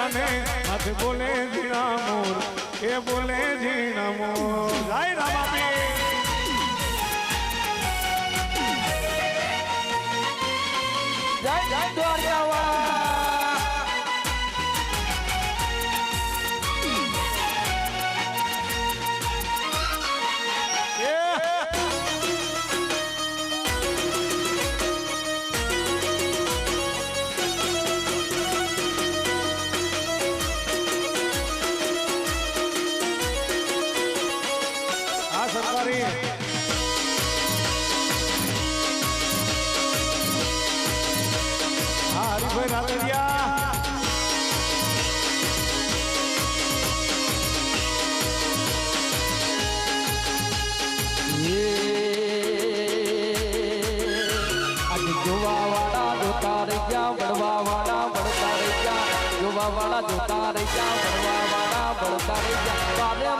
જાને માથે બોલે ઝીણા મોર એ બોલે ઝીણા મોર જય રામાપી જય જય દ્વારકાવાળા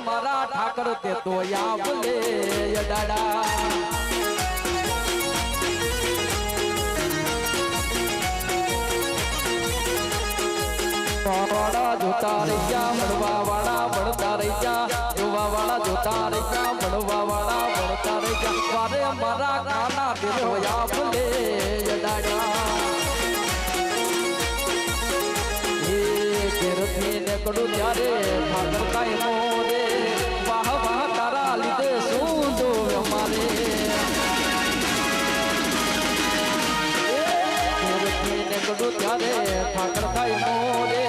मारा ठाकर ते तो या बोले डाड़ा जोता रैया बड़वा वाला बढ़ता रैया जोवा वाला जोता रैया बड़वा वाला बढ़ता रैया वारे मारा खाना ते तो या बोले डाड़ा कड़ू जारे ठाकर काई मोरे वाह वाह तारा लीधे सूंदो हमारे कड़ू जारे ठाकर काई मोरे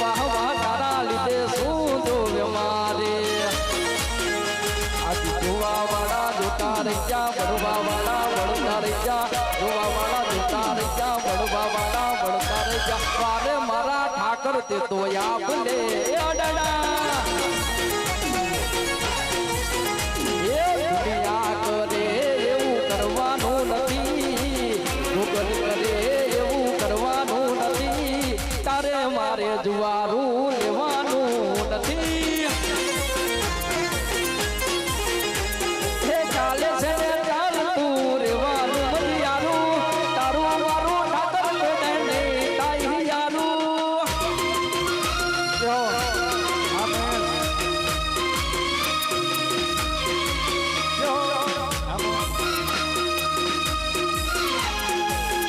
वाह वाह तारा लीधे सूंदो हमारे आज जुआ वाला जोता रैया बड़वा वाला बढ़ता रैया जुआ वाला जोता रैया बड़वा वाला बढ़ता रैया वारे मारा ठाकर ते तो या बोले डाड़ा ये दुनिया करे एवं करवानो नहीं लोगन करे एवं करवानो नहीं तारे मारे जुआरू लेवानो नहीं हे चाले से चाल तू रेवानो मरियारू तारू मारू ठाकर के डंडे ताई यारू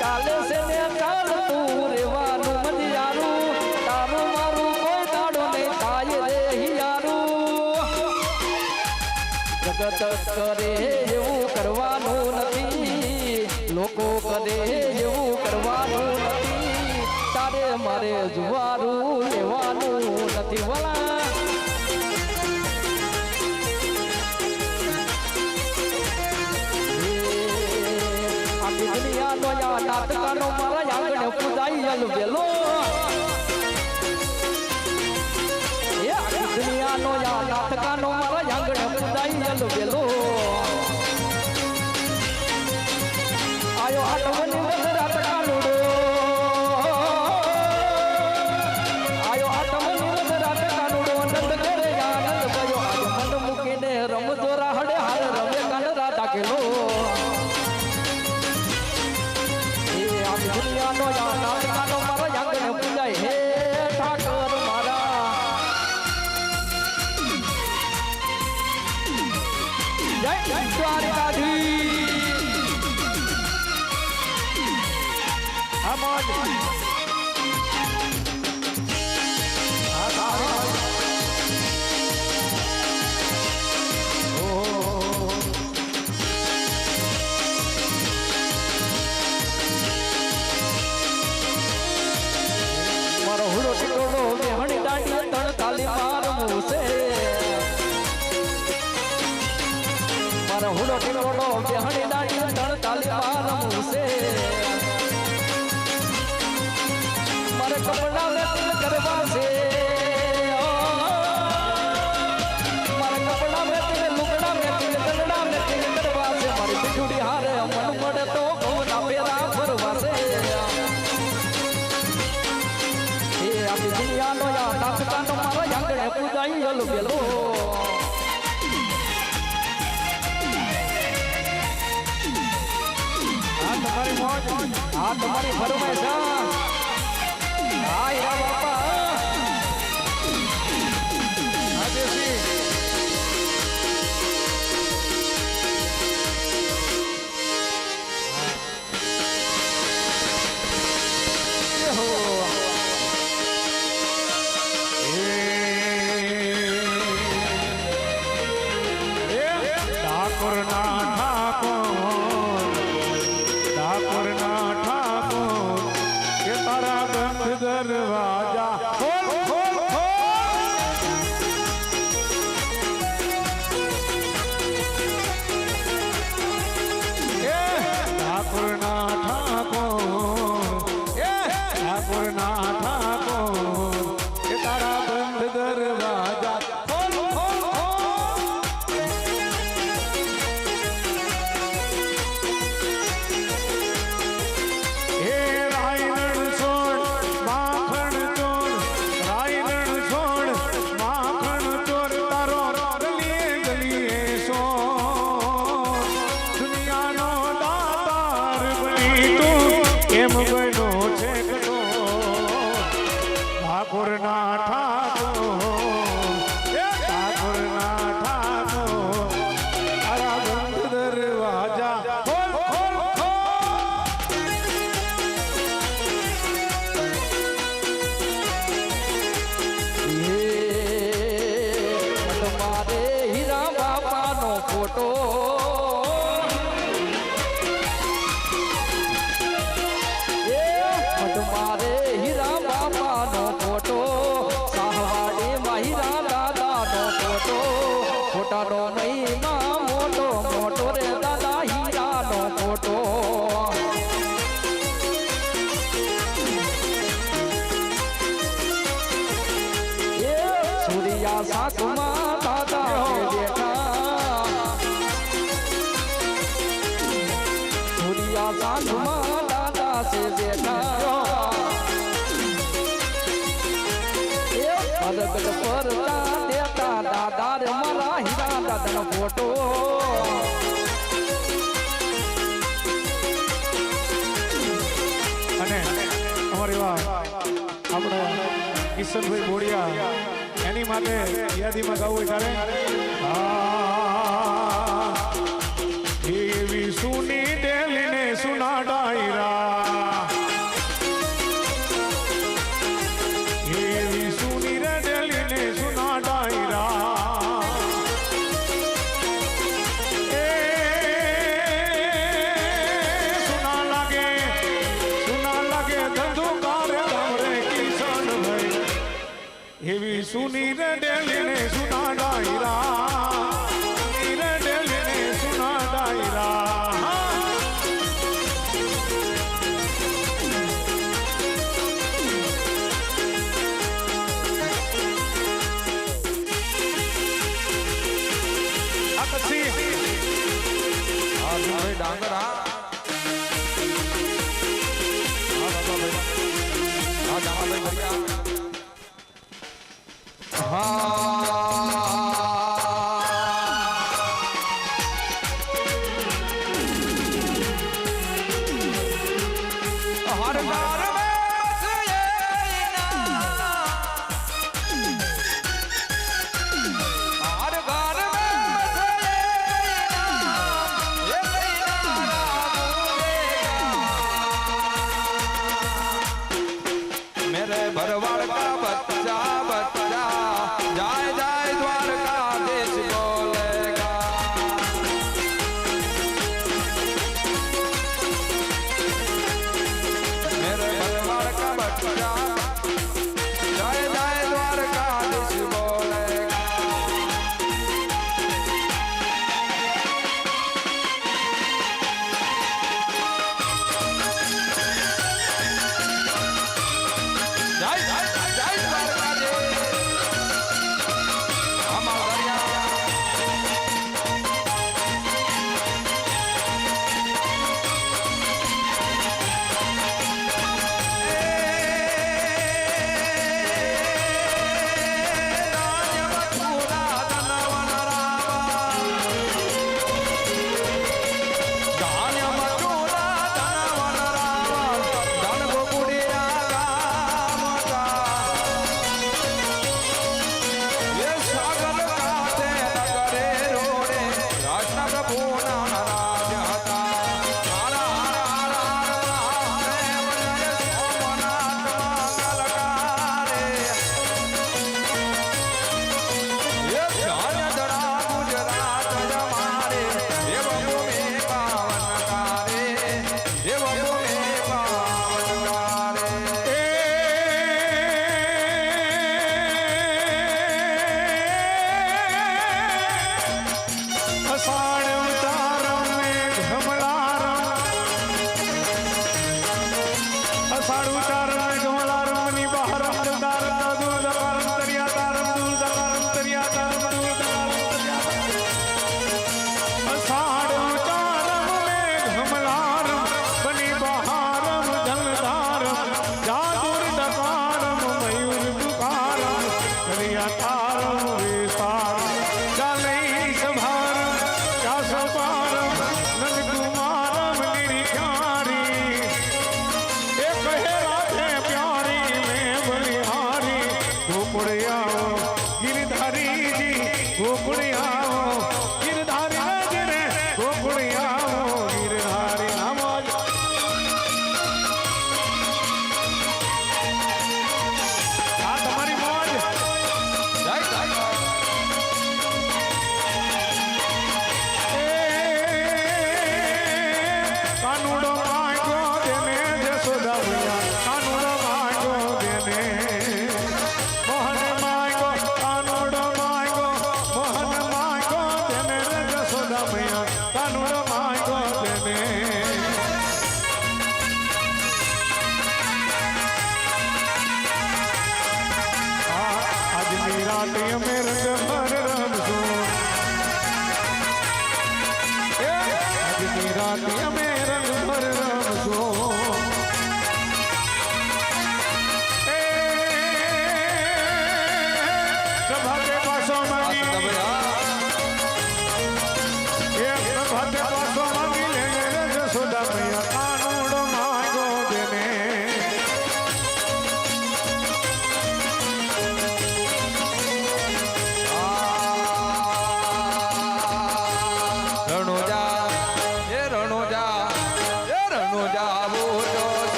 चाले से चाल तू रेवानु मदियारू तारू मारू कोई दाड़ो नहीं ताये रे हियारू जगत करे एवं करवानु नहीं लोको करे एवं करवानु नहीं तारे मारे जुवारू लेवानु नहीं वाला आखी दुनिया नो या नाटका नो मारा यांगणे पूजाई अल वेलो ये आखी दुनिया नो या नाटका नो मारा यांगणे पूजाई अल वेलो आयो आटवनी रात कानुडो आयो आटवनी रात कानुडो नंद करे आनंद भयो आज मन मुकीने रम जोरा हडे हार रमे कान राधा केलो दुनिया नो या नाटका नो मारा यांगणे पूजाई हे ठाकर मारा जय जय द्वारकाधीश अमोज हुडो टिकोडो बेहणी दाड़ी तण ताली मार मुसे मारे कपड़ा में तिल करवा से मारे कपड़ा में तिल लुगड़ा में तिल गलड़ा में तिल करवा से मारी बिछुड़ी हारे मन मड़े तो घोड़ा पेरा भरवा से ये अभी दुनिया नो या नाटका नो मारा यांगणे पूजाई अल बेलो तुम्हारी फरमाइश हाय बापा ઠાકોર ના ઠાકોર એ ઠાકોર ના ઠાકોર તારા બંધ દરવાજા ખોલ ખોલ મારે હીરા બાપાનો ફોટો મારે હીરા બાપાનો ફોટો સાહવાડીમાં હીરા દાદાનો ફોટો ફોટાનો નહીં માં મોટો મોટો રે દાદા હીરાનો ફોટો સૂર્યા સાકુમાં દાદા બેઠા સૂર્યા સાકુમાં દાદા સે બેઠા અલગ પરતા દેતા દાદા રે મારા હીરા દાદાનો ફોટો અને અમારી વાત આપણે કિશનભાઈ બોડિયા એની માટે યાદીમાં ગાવું ત્યારે એવી સુની ડેલીને સુના ડાયરા એવી સુની રે ડેલીને સુના ડાયરા એ સુના લાગે ધંધુકાર ગામરે કિશનભાઈ એવી સુની રે ડેલીને સુના ડાયરા સુની રે ડેલીને સુના ડાયરા ડાંગરા भरवाड़ का बच्चा बच्चा जाए जाए द्वारका देश बोलेगा मेरे भरवाड़ का बच्चा जाए जाए द्वारका देश बोलेगा जय जय जय द्वारका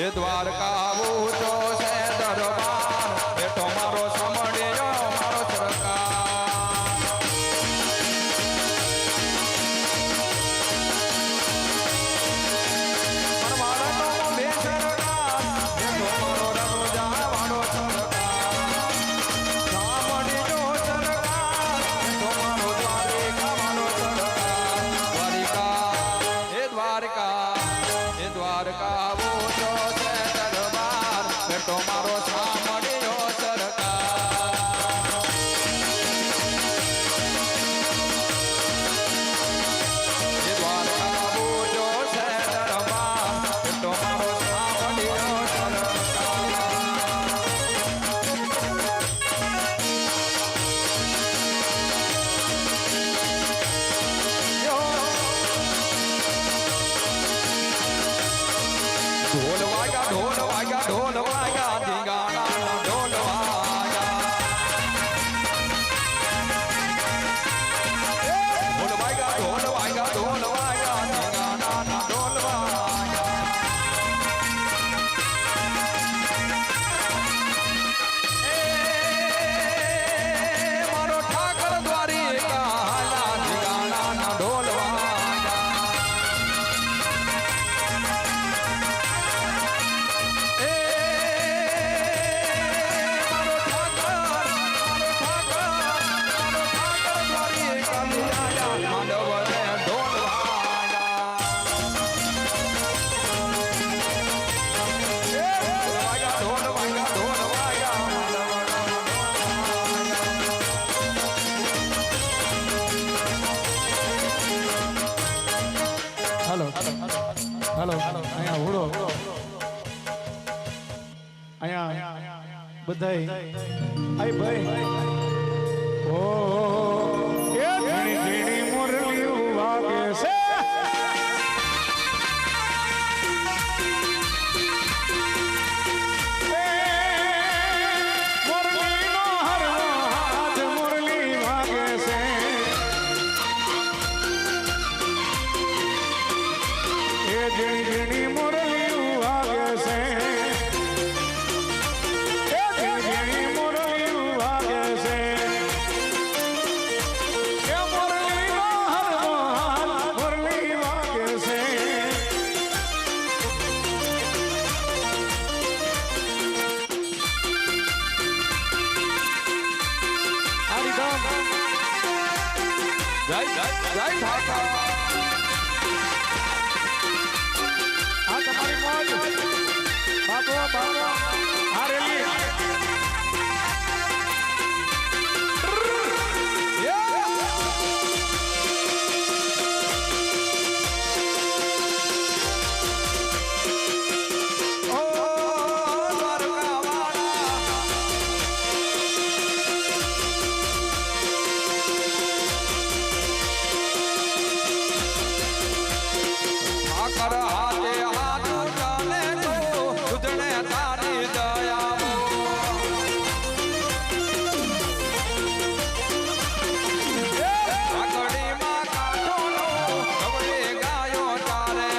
એ દ્વારકા ઊંચો છે દરબાર બેઠો મારો સમડિયો મારો સરકાર મારો બે સરકાર બેઠો મારો રણુજા વાળો સરકાર સમડિયો સરકાર બેઠો મારો દ્વારિકા વાળો સરકાર દ્વારિકા એ દ્વારકા એ દ્વારકા ઊંચો છે દરબાર બેઠો મારો સામડિયો સરકાર એ દ્વારકા ઊંચો છે દરબાર બેઠો મારો સામડિયો સરકાર ઢોલ વાગ્યા ઢોલ વાગ્યા ધીંગાણા ઢોલ વાગ્યા ઢોલ વાગ્યા ઢોલ વાગ્યા ઢોલ વાગ્યા ધીંગાણા ઢોલ વાગ્યા મારો ઠાકર દ્વારિકા ધીંગાણા ઢોલ વાગ્યા હાલો અહીંયા હુડો અહીંયા બધાય આય ભાઈ ઓ એ ધીણી ધીણી મુરલીઓ વાગે છે મુરલીનો હરવો હાથ મુરલી વાગે છે એ ધીણી ધીણી મુરલીઓ વાગે છે એ ધીણી ધીણી મુરલીઓ વાગે છે એ મુરલીનો હરવો હાથ મુરલી વાગે છે હરિધામ જય જય જય ઠાકર આ તમારી મોજ બાપો બાપો આ રેલી ઓ દ્વારકા વાળા ઠાકર હાથે હાથ ચાલે તો દૂધને તારી દયા કાકડીમાં કાઢોનો ખબરે ગાયો તારે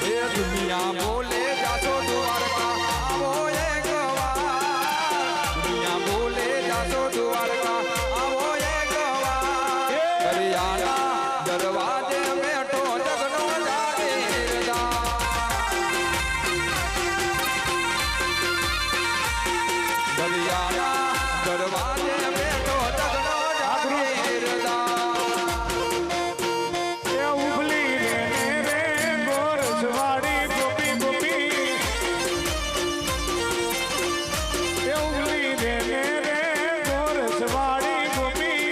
એ દુનિયા બોલે જાતો દ્વારકા આવો એક વાર દુનિયા બોલે જાતો દ્વારકા આવો એક વાર દરિયાના દરવાજે બેઠો જગનો જાગીરદાર દરિયાના દરવાજે બેઠો જગનો જાગીરદાર એ ઉભલી રે ગોરજવાડી ગોપી ગોપી એ ઉભલી રે ગોરજવાડી ગોપી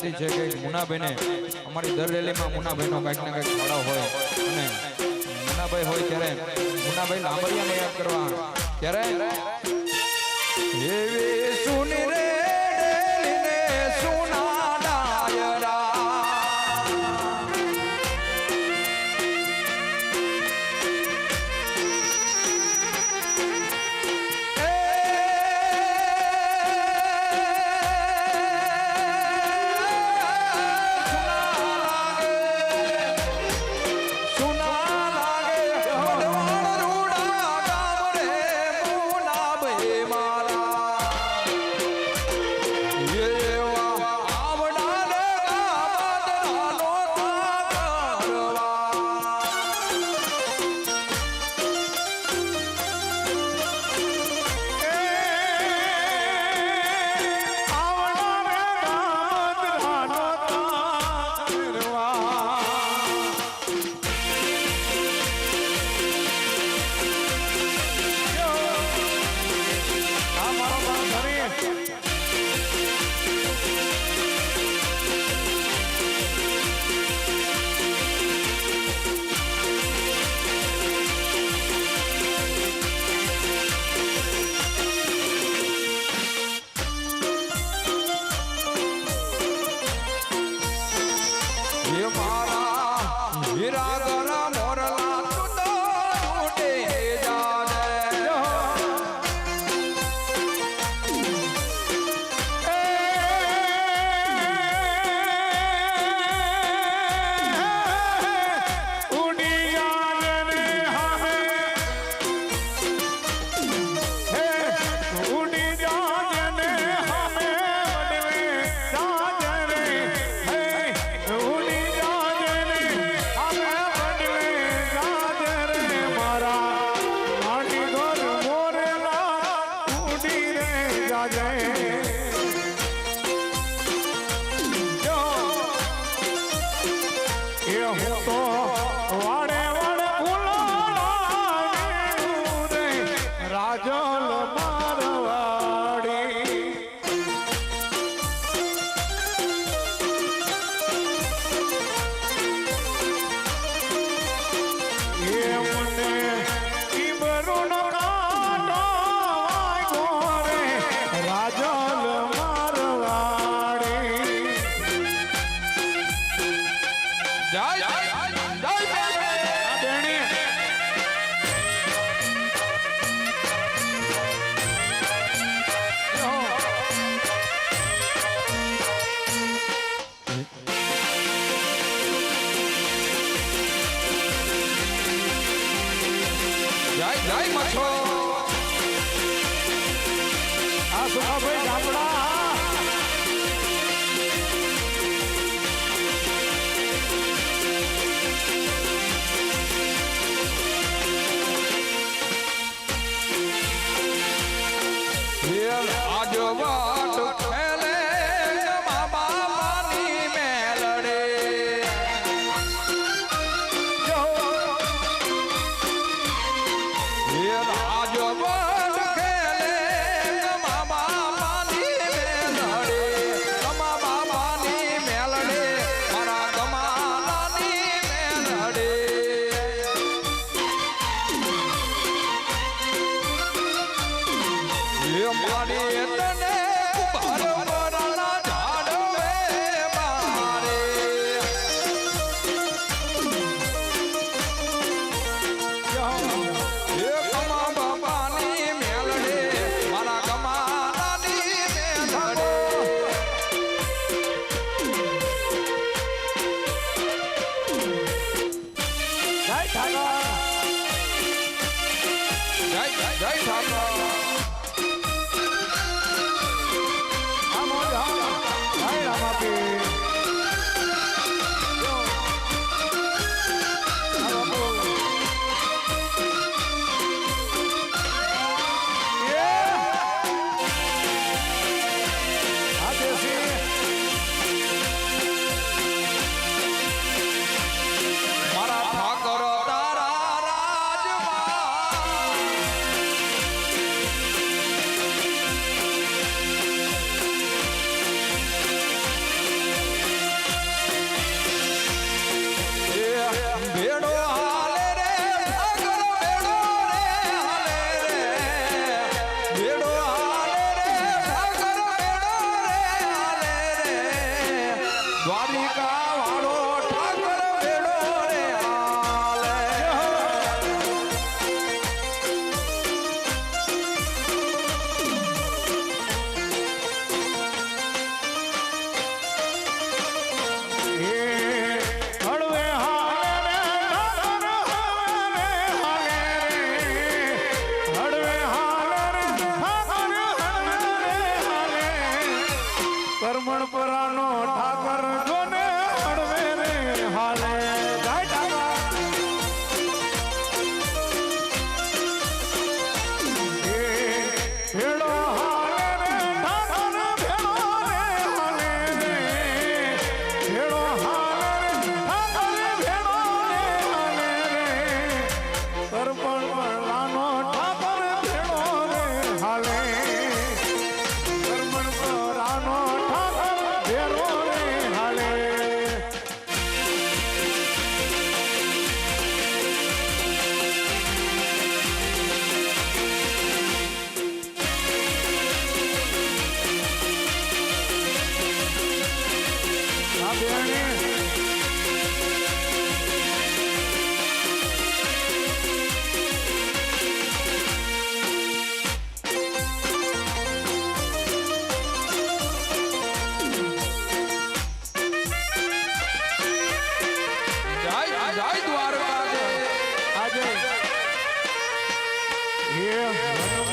વિનંતી છે કે મુનાભાઈને અમારી દર રેલીમાં મુનાભાઈનો કંઈક ને કંઈક ફાળો હોય અને મુનાભાઈ હોય ત્યારે મુનાભાઈ લાંબરિયાને યાદ કરવા ત્યારે એવી સુની રે ડેલીને સુના ડાયરા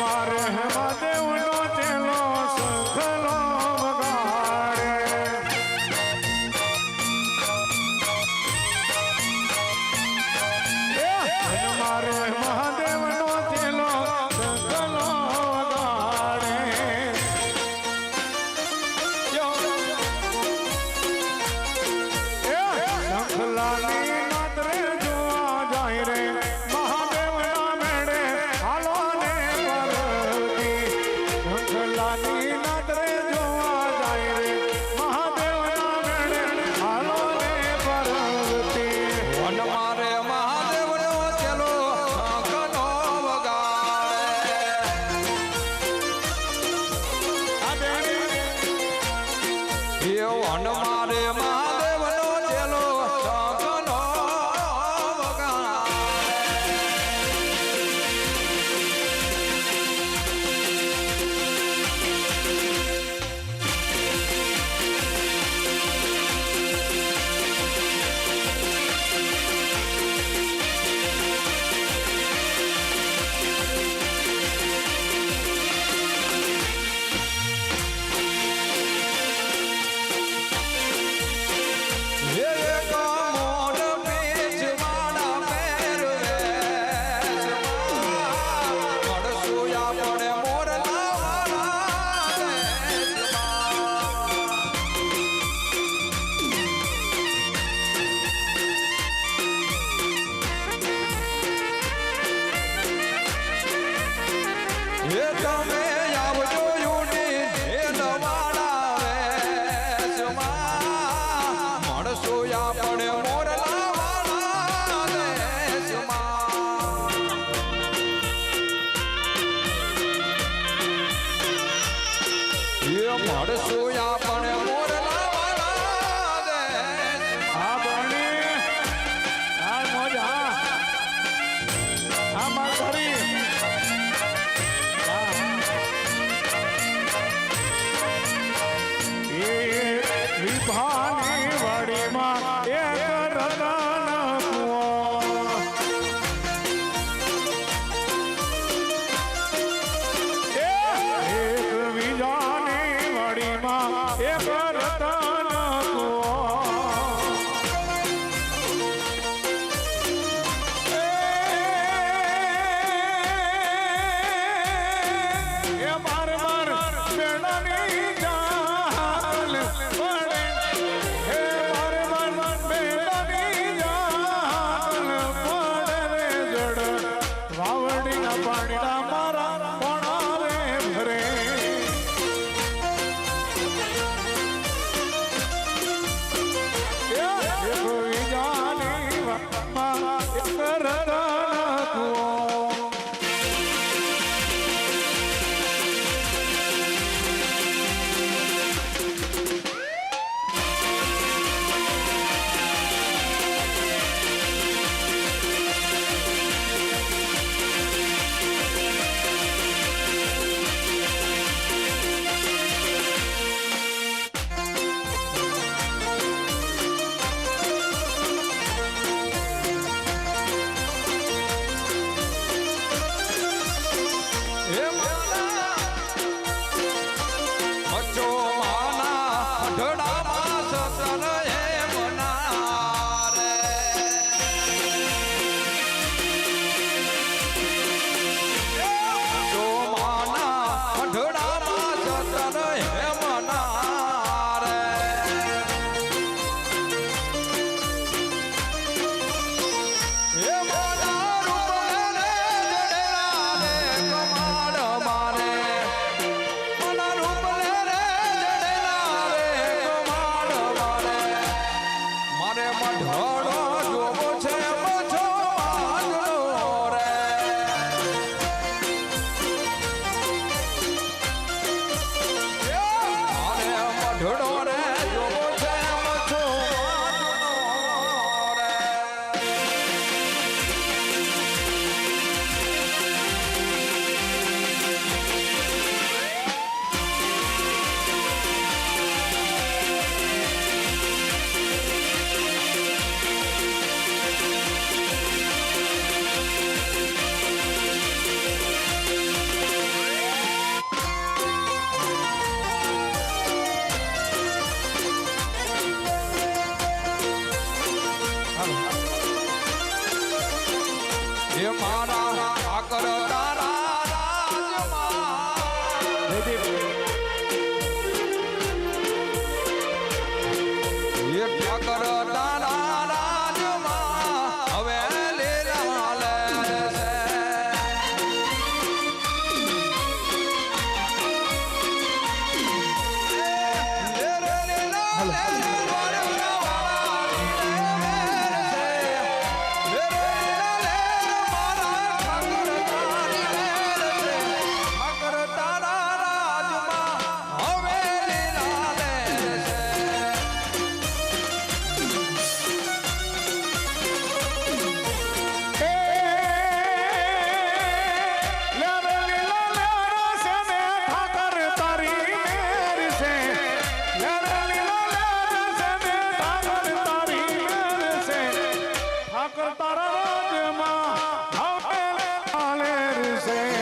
મારે મહાદેવનો ચેલો શંખલો વગાડે મારે મહાદેવનો ચેલો શંખલો વગાડે શંખલાની નદરે જોવા જાય રે મહાદેવના મેળે હાલો ને પરથી એ મારા ઠાકર તારા રાજમાં જયદીપ એ ઠાકર તારા રાજમાં હવે લીલા લે છે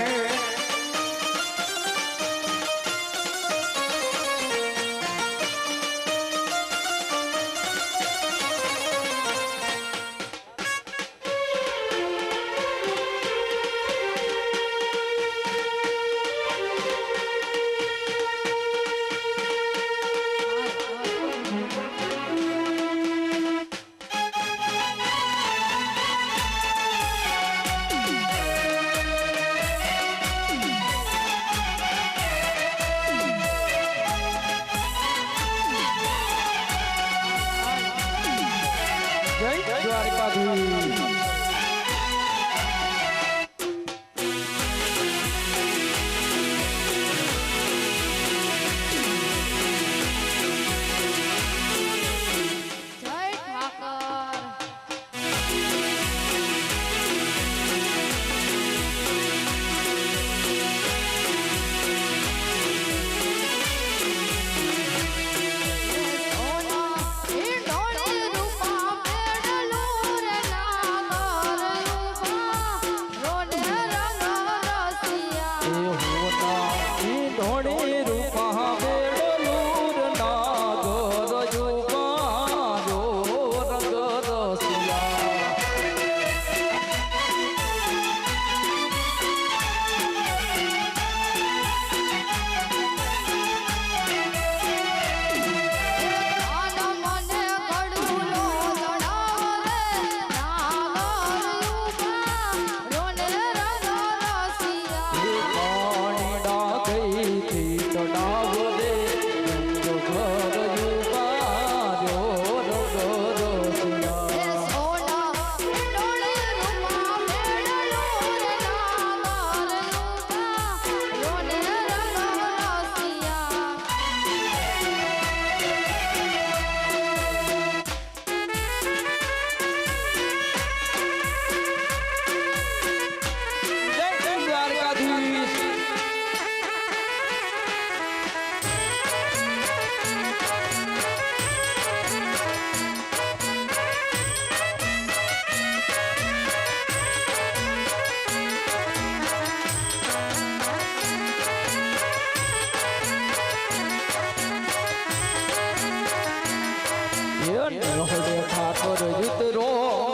ઠાકોર યુતરો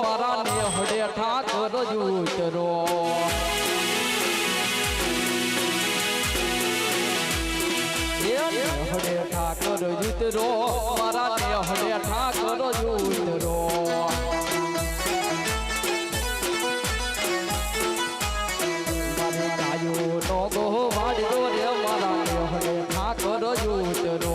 મારા નેહડે ઠાકોર યુતરો નેહડે ઠાકોર યુતરો મારા નેહડે ઠાકોર યુતરો નો ગો વાડ્યો રે મારા નેહડે ઠાકોર યુતરો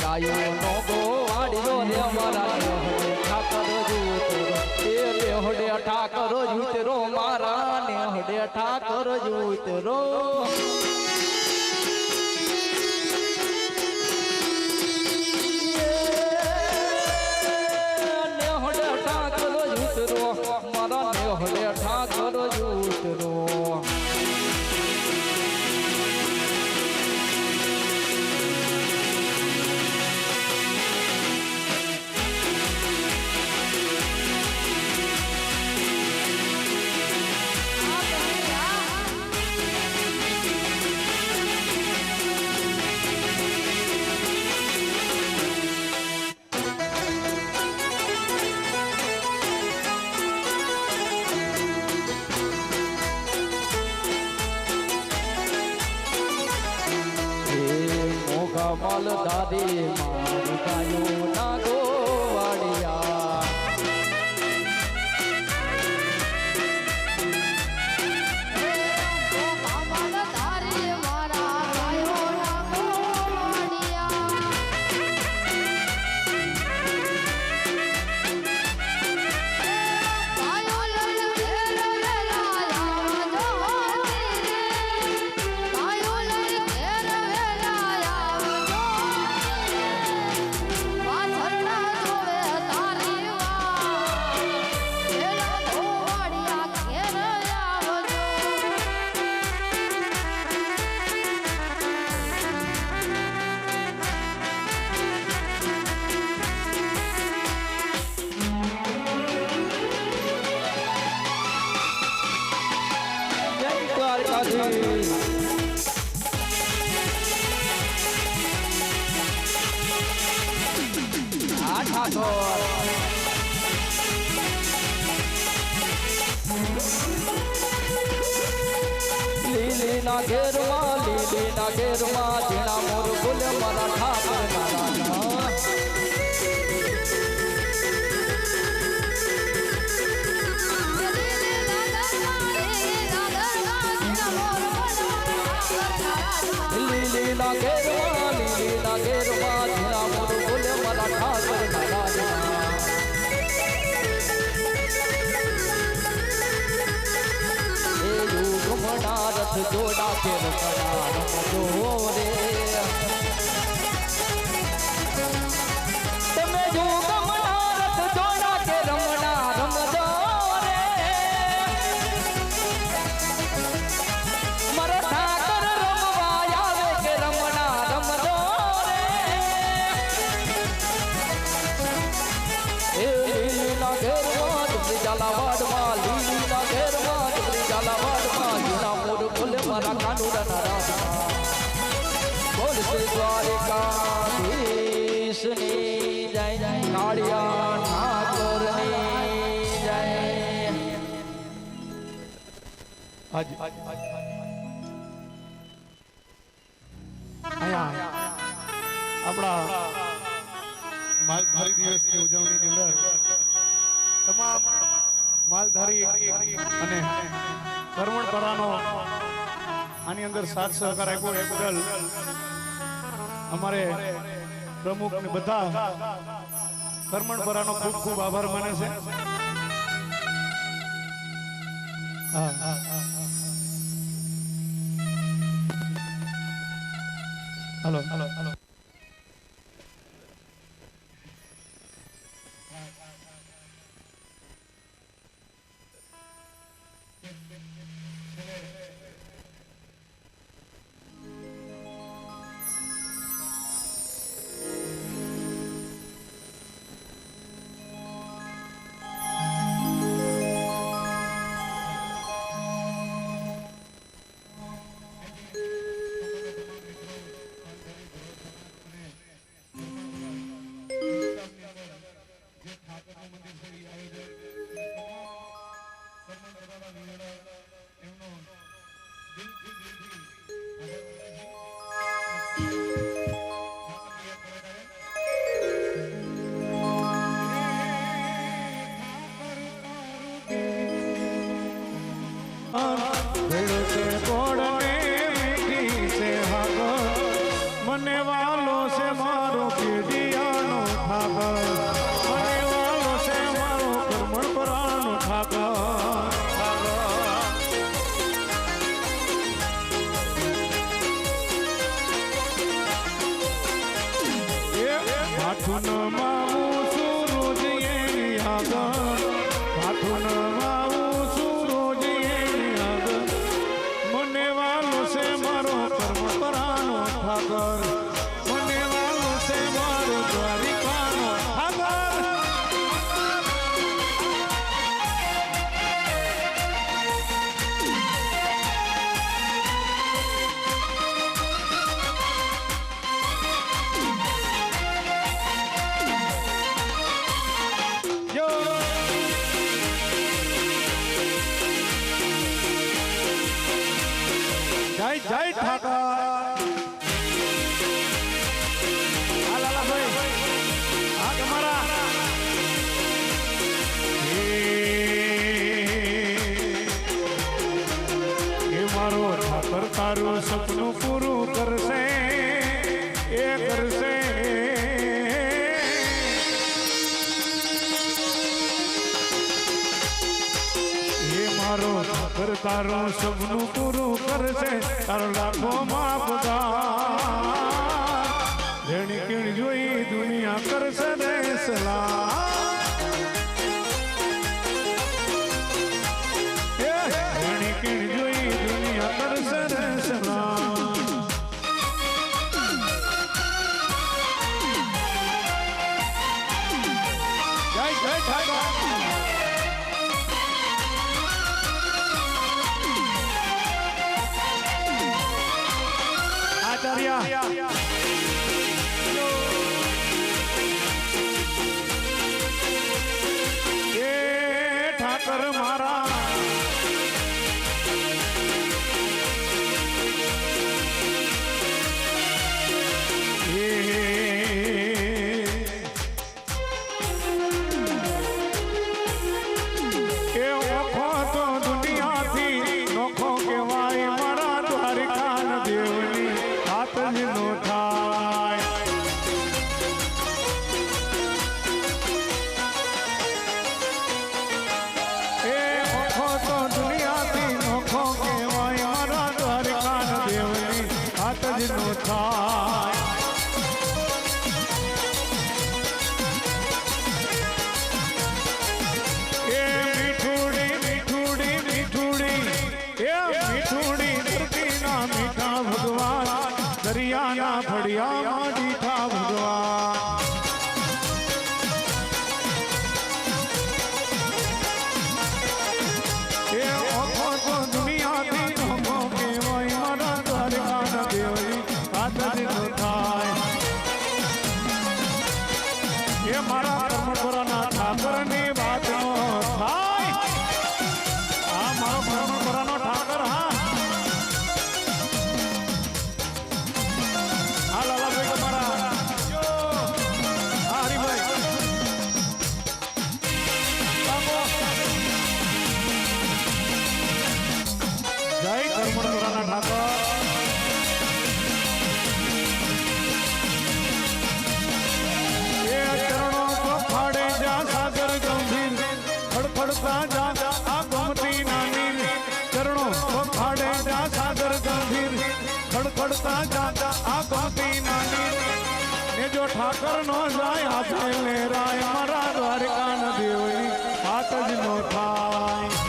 ગાયો નો ગો વાડ્યો રે મારા નેહડે ઠાકોર યુતરો એ નેહડે ઠાકોર યુતરો મારા નેહડે ઠાકોર યુતરો નેહડે ઠાકોર યુતરો મારા નેહડે ઠાકોર યુતરો માલધારી મારી ગાયો ના ગોવાળિયા લીલીના ઘેરમાં ઝીણા મોર ફૂલ મારા ઠાકર નારાયણ લીલીના ઘેરમાં ઝીણા મોર ફૂલ મારા ઠાકર નારાયણ એ યુગમના રથ જોડા કે રમણા રમજો રે તમે યુગમના રથ જોડા કે રમણા રમજો રે મારા ઠાકર રમવા આવે કે રમણા રમજો રે એ લીલીના ઘેરમાં ડુબરી ઝાલાવાડમાં લીલીના ઘેરમાં ડુબરી ઝાલાવાડમાં ઝીણા મોર ફૂલ મારા કાનુડાના રામમાં બોલ શ્રી દ્વારિકાધીશની જય જય કાળિયા ઠાકોરની જય અહીંયા આપણા માલધારી દિવસની ઉજવણીની અંદર તમામ માલધારી અને કરમણપરાનો આની અંદર સાથ સહકાર આપ્યો એ બદલ અમારે પ્રમુખ ને બધા કરમણપરાનો ખૂબ ખૂબ આભાર માને છે. હાલો હાલો હાલો મને વાલો છે મારો પીડિયાનો ઠાકર, મને વાલો છે મારો કરમણપરાનો ઠાકર. હાથું માવું સૂરજ એની આગળ, હાથું માવું સૂરજ એની આગળ, મને વાલો છે મારો કરમણપરાનો ઠાકર, મને વાલો છે મારો દ્વારિકાનો ઠાકર. જય જય ઠાકર. તારું સપનું પૂરું કરશે એ કરશે એ મારો ઠાકર તારું સપનું પૂરું કરશે તારો લાખો માપદાર જેણી કેણ જોઈ દુનિયા કરશે ને સલાહ ઠાકર મારા દરિયાના ફળિયામાં દીઠા ભગવાન એ ઓખો તો દુનિયાથી નોખો કહેવાય મારા દ્વારકાના દેવની આદરનો થાય એ મારા કર્મપુરાના ઠાકરની વાતનો થાય આ મારો કર્મપુરાનો ઠાકર હા ફડફડતા જા આ ગોમતી નાની ચરણો પખાડે જા સાગર ગંભીર ફડફડતા જા આ ગોમતી નાની ને જો ઠાકર નો જાય હાથે લેરાય મારા દ્વારકા ન દેવની હાથ જ નો થાય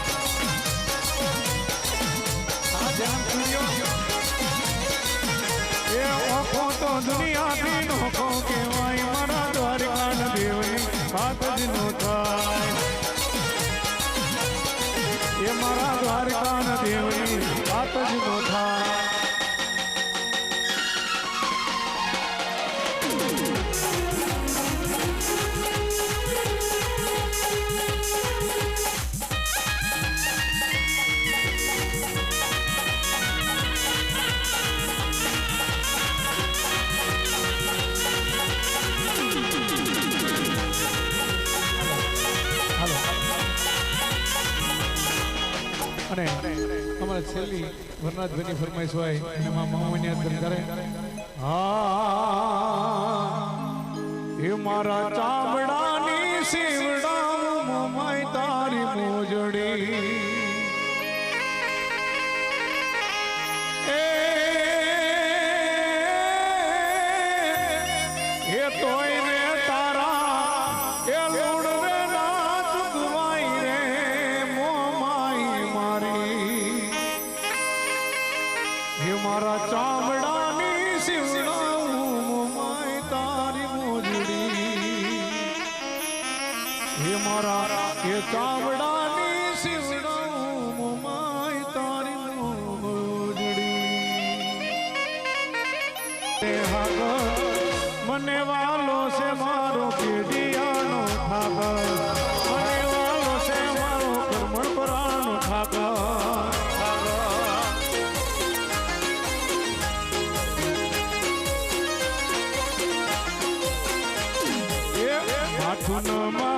આ ધ્યાન કર્યો એ ઓખો તો દુનિયાથી નોખો કહેવાય મારા દ્વારકા ન દેવની હાથ જ નો થાય એ મારા દ્વારકાના દેવની વાત જ નો થાય અને અમારા છેલ્લી વરનાથભાઈની ફરમાઈશ હોય અને મામાની યાદ કરે એ મારા ચામડાની શિવડા મમાઈ તારી મોજડી એ તોય રે તારા એ લોડ રે નાચ ગુવાઈ રે મારા ચામડાની શિવડા માય તારી મોજડી હે મારા એ ચામડાની શિવડા માય તારી મોજડી મને વાલો છે મારો પેઢિયાનો ઠાકર મને વાલો છે મારો કર્મણ પરાનો ઠાકર માથું